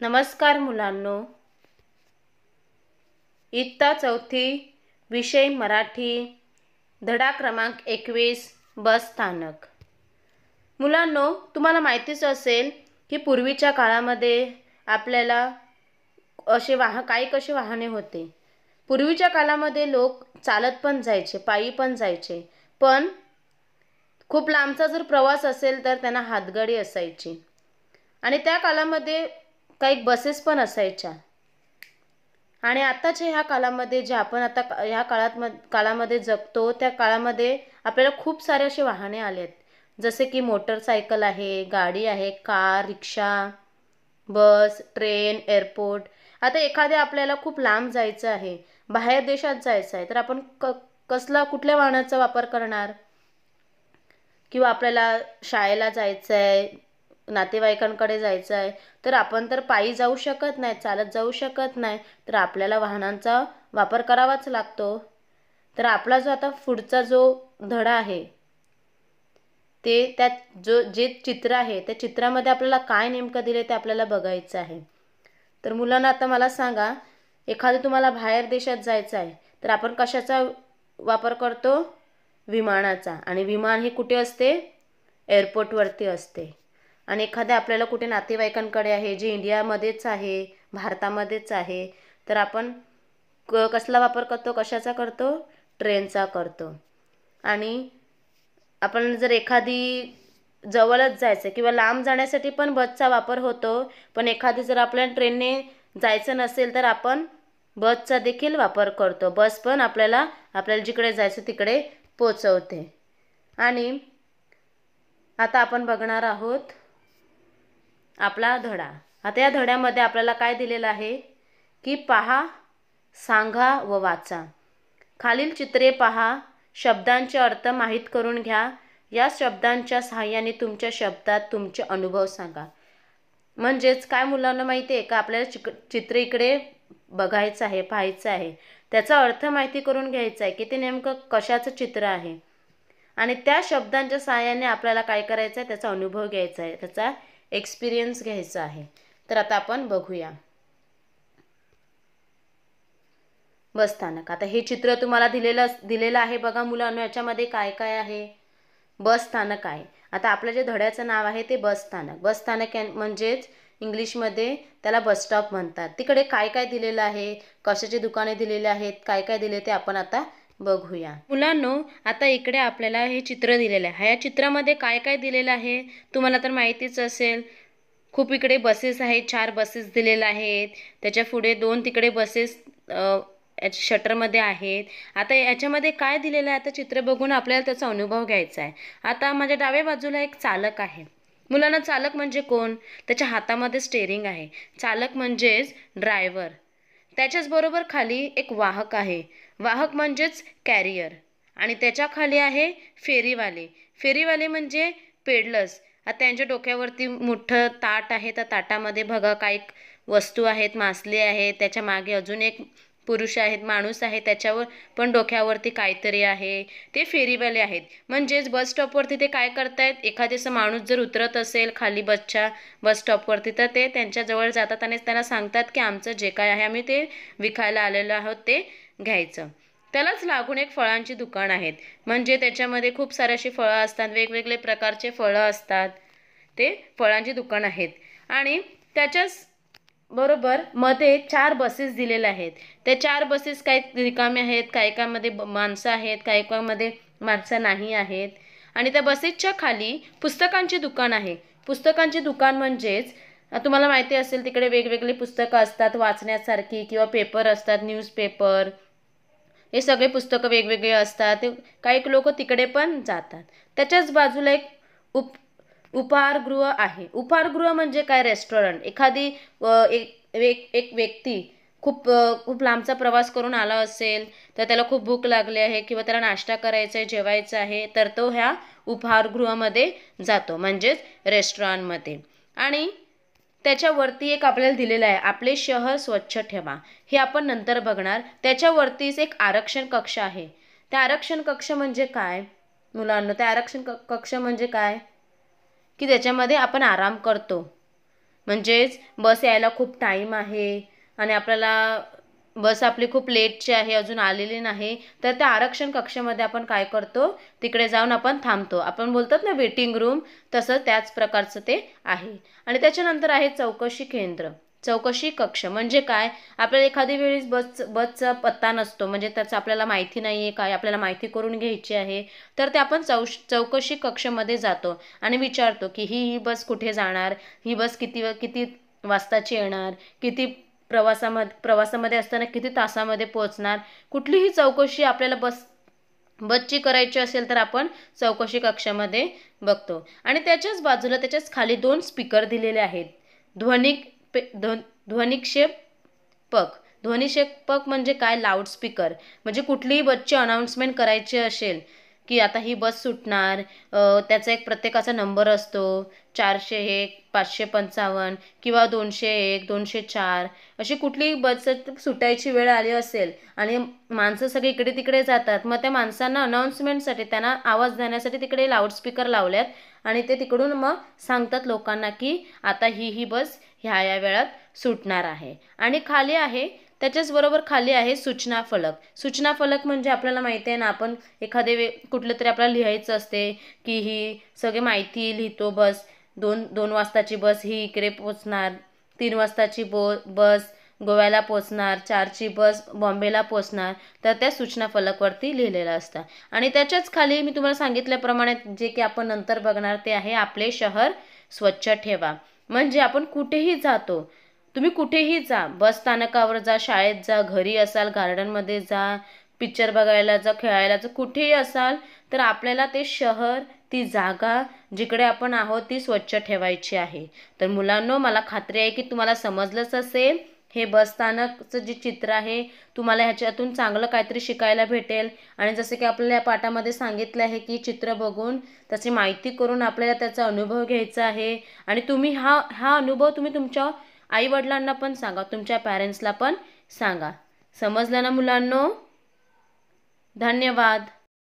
नमस्कार मुलांनो, इयत्ता चौथी, विषय मराठी, धडा क्रमांक 21, बस स्थानक. मुलांनो, तुम्हाला माहितीच असेल की पूर्वीच्या काळामध्ये आपल्याला काही कसे वाहने होते. पूर्वीच्या काळामध्ये लोक चालत पण जायचे, पायी पण जायचे, पण खूप लांबचा जर प्रवास असेल तर त्यांना हातगाडी असायची. आणि त्या काळामध्ये काही बसेस पण असायच्या. आणि आताच्या ह्या काळामध्ये जे आपण आता ह्या काळामध्ये जगतो, त्या काळामध्ये आपल्याला खूप सारे असे वाहने आले आहेत. जसे की मोटरसायकल आहे, गाडी आहे, कार, रिक्षा, बस, ट्रेन, एअरपोर्ट. आता एखाद्या आपल्याला खूप लांब जायचं आहे, बाहेर देशात जायचं आहे, तर आपण कुठल्या वाहनाचा वापर करणार? किंवा आपल्याला शाळेला जायचं आहे, नातेवाईकांकडे जायचं आहे, तर आपण तर पायी जाऊ शकत नाही, चालत जाऊ शकत नाही, तर आपल्याला वाहनांचा वापर करावाच लागतो. तर आपला जो आता पुढचा जो धडा आहे, ते त्यात जे चित्र आहे, त्या चित्रामध्ये आपल्याला काय नेमकं दिले ते आपल्याला बघायचं आहे. तर मुलांना आता मला सांगा, एखादं तुम्हाला बाहेर देशात जायचं आहे, तर आपण कशाचा वापर करतो? विमानाचा. आणि विमान हे कुठे असते? एअरपोर्टवरती असते. आणि एखाद्या आपल्याला कुठे नातेवाईकांकडे आहे, जे इंडियामध्येच आहे, भारतामध्येच आहे, तर आपण कसला वापर करतो? कशाचा करतो? ट्रेनचा करतो. आणि आपण जर एखादी जवळच जायचं किंवा लांब जाण्यासाठी पण बसचा वापर होतो, पण एखादी जर आपल्याला ट्रेनने जायचं नसेल तर आपण बसचा देखील वापर करतो. बस पण आपल्याला जिकडे जायचं तिकडे पोचवते. आणि आता आपण बघणार आहोत आपला धडा. आता या धड्यामध्ये आपल्याला काय दिलेलं आहे की पहा, सांगा व वाचा. खालील चित्रे पहा, शब्दांचे अर्थ माहीत करून घ्या. या शब्दांच्या सहाय्याने तुमच्या शब्दात तुमचे अनुभव सांगा. म्हणजेच काय मुलांना माहिती आहे का, आपल्याला चित्र इकडे बघायचं आहे, पाहायचं आहे, त्याचा अर्थ माहिती करून घ्यायचा आहे की ते नेमकं कशाचं चित्र आहे. आणि त्या शब्दांच्या सहाय्याने आपल्याला काय करायचं आहे, त्याचा अनुभव घ्यायचा आहे, त्याचा एक्सपिरियन्स घ्यायचा आहे. तर आता आपण बघूया बस स्थानक. आता हे चित्र तुम्हाला दिलेलं आहे बघा मुलांनो, याच्यामध्ये काय काय आहे? बस स्थानक आहे. आता आपलं जे धड्याचं नाव आहे ते बस स्थानक. बस स्थानक म्हणजेच इंग्लिशमध्ये त्याला बस स्टॉप म्हणतात. तिकडे काय काय दिलेलं आहे, कशाची दुकाने दिलेली आहेत, काय काय दिले ते आपण आता बघूया. मुलांनो, आता इकडे आपल्याला हे चित्र दिलेलं आहे. या चित्रामध्ये काय काय दिलेलं आहे तुम्हाला तर माहितीच असेल. खूप इकडे बसेस आहेत, 4 बसेस दिलेल्या आहेत. त्याच्या पुढे 2 तिकडे बसेस शटरमध्ये आहेत. आता याच्यामध्ये काय दिलेलं आहे, आता चित्र बघून आपल्याला त्याचा अनुभव घ्यायचा आहे. आता माझ्या डाव्या बाजूला एक चालक आहे. मुलांना चालक म्हणजे कोण? त्याच्या हातामध्ये स्टेअरिंग आहे. चालक म्हणजेच ड्रायव्हर. त्याच्याच बरोबर खाली एक वाहक आहे. वाहक म्हणजेच कॅरियर. आणि त्याच्या खाली आहे फेरीवाले. फेरीवाले म्हणजे पेडलर्स. आता त्यांच्या डोक्यावरती मोठं ताट आहे. त्या ताटामध्ये बघा काही वस्तू आहेत, मासले आहेत. त्याच्या मागे अजून एक पुरुष आहेत, माणूस आहे, त्याच्यावर पण डोक्यावरती काहीतरी आहे. ते फेरीवाले आहेत. म्हणजेच बस स्टॉपवरती ते काय करतायत, एखाद्याचा माणूस जर उतरत असेल खाली बस स्टॉपवरती, तर ते त्यांच्याजवळ जातात आणि त्यांना सांगतात की आमचं जे काय आहे आम्ही ते विकायला आलेलो आहोत ते घ्यायचं. त्यालाच लागून एक फळांची दुकान आहेत. म्हणजे त्याच्यामध्ये खूप सारे अशी फळं असतात, वेगवेगळे प्रकारचे फळं असतात. ते फळांची दुकान आहेत. आणि त्याच्याच बरोबर मध्ये 4 बसेस दिलेल्या आहेत. त्या 4 बसेस काही रिकामे आहेत, काही माणसं आहेत, काही माणसं नाही आहेत. आणि त्या बसेसच्या खाली पुस्तकांची दुकान आहे. पुस्तकांची दुकान म्हणजेच तुम्हाला माहिती असेल तिकडे वेगवेगळी पुस्तकं असतात वाचण्यासारखी, किंवा पेपर असतात, न्यूजपेपर. हे सगळे पुस्तकं वेगवेगळे असतात. काही लोक तिकडे पण जातात. त्याच्याच बाजूला एक उपहारगृह आहे. उपहारगृह म्हणजे काय? रेस्टॉरंट. एखादी एक व्यक्ती खूप लांबचा प्रवास करून आला असेल, तर त्याला खूप भूक लागली आहे किंवा त्याला नाश्ता करायचा आहे, जेवायचं आहे, तर तो ह्या उपहारगृहामध्ये जातो, म्हणजेच रेस्टॉरंटमध्ये. आणि त्याच्यावरती एक आपल्याला दिलेलं आहे, आपले शहर स्वच्छ ठेवा. हे आपण नंतर बघणार. त्याच्यावरतीच एक आरक्षण कक्ष आहे. त्या आरक्षण कक्ष म्हणजे काय मुलांना? त्या आरक्षण कक्ष म्हणजे काय की त्याच्यामध्ये आपण आराम करतो. म्हणजेच बस यायला खूप टाईम आहे आणि आपल्याला बस आपली खूप लेटची आहे, अजून आलेली नाही, तर त्या आरक्षण कक्षामध्ये आपण काय करतो, तिकडे जाऊन आपण थांबतो. आपण बोलतात ना वेटिंग रूम, तसं त्याच प्रकारचं ते आहे. आणि त्याच्यानंतर आहे चौकशी केंद्र. चौकशी कक्ष म्हणजे काय, आपल्याला एखादी वेळेस बसचा पत्ता नसतो, म्हणजे त्याचं आपल्याला माहिती नाही आहे काय, आपल्याला माहिती करून घ्यायची आहे, तर ते आपण चौकशी कक्षामध्ये जातो आणि विचारतो की ही बस कुठे जाणार, ही बस किती वाजताची येणार, किती प्रवासामध्ये असताना किती तासामध्ये पोहोचणार, कुठलीही चौकशी आपल्याला बसची करायची असेल तर आपण चौकशी कक्षामध्ये बघतो. आणि त्याच्याच बाजूला त्याच्याच खाली 2 स्पीकर दिलेले आहेत. ध्वनिक्षेपक. ध्वनिक्षेपक म्हणजे काय, लाऊडस्पीकर. म्हणजे कुठलीही बसची अनाउन्समेंट करायची असेल की आता ही बस सुटणार, त्याचा एक प्रत्येकाचा नंबर असतो, 401, 555 किंवा 201, 204, अशी कुठलीही बस सुटायची वेळ आली असेल आणि माणसं सगळी इकडे तिकडे जातात, मग त्या माणसांना अनाउन्समेंटसाठी, त्यांना आवाज देण्यासाठी तिकडे लाऊडस्पीकर लावल्यात आणि ते तिकडून मग सांगतात लोकांना की आता ही बस ह्या वेळात सुटणार आहे. आणि खाली आहे, त्याच्याच बरोबर खाली आहे सूचना फलक. सूचना फलक म्हणजे आपल्याला माहिती आहे ना, आपण एखादे कुठलं तरी आपल्याला लिहायचं असते की ही सगळी माहिती लिहितो, बस 2 वाजताची बस ही इकडे पोचणार, 3 वाजताची बस गोव्याला पोचणार, 4ची बस बॉम्बेला पोचणार, तर त्या सूचना फलकवरती लिहिलेलं असतं. आणि त्याच्याच खाली मी तुम्हाला सांगितल्याप्रमाणे जे की आपण नंतर बघणार ते आहे आपले शहर स्वच्छ ठेवा. म्हणजे आपण कुठेही जातो, तुम्ही कुठेही जा, बस स्थानकावर जा, शाळेत जा, घरी असाल, गार्डनमध्ये जा, पिक्चर बघायला जा, खेळायला जा, कुठेही असाल तर आपल्याला ते शहर, ती जागा जिकडे आपण आहोत ती स्वच्छ ठेवायची आहे. तर मुलांनो, मला खात्री आहे की तुम्हाला समजलंच असेल. हे बस स्थानकचं जे चित्र आहे, तुम्हाला ह्याच्यातून चांगलं काहीतरी शिकायला भेटेल. आणि जसं की आपल्याला या पाठामध्ये सांगितलं आहे की चित्र बघून त्याची माहिती करून आपल्याला त्याचा अनुभव घ्यायचा आहे. आणि तुम्ही हा अनुभव तुम्ही तुमच्या आईवडिलांना पण सांगा, तुमच्या पॅरेंट्सला पण सांगा. समजलं ना मुलांनो? धन्यवाद.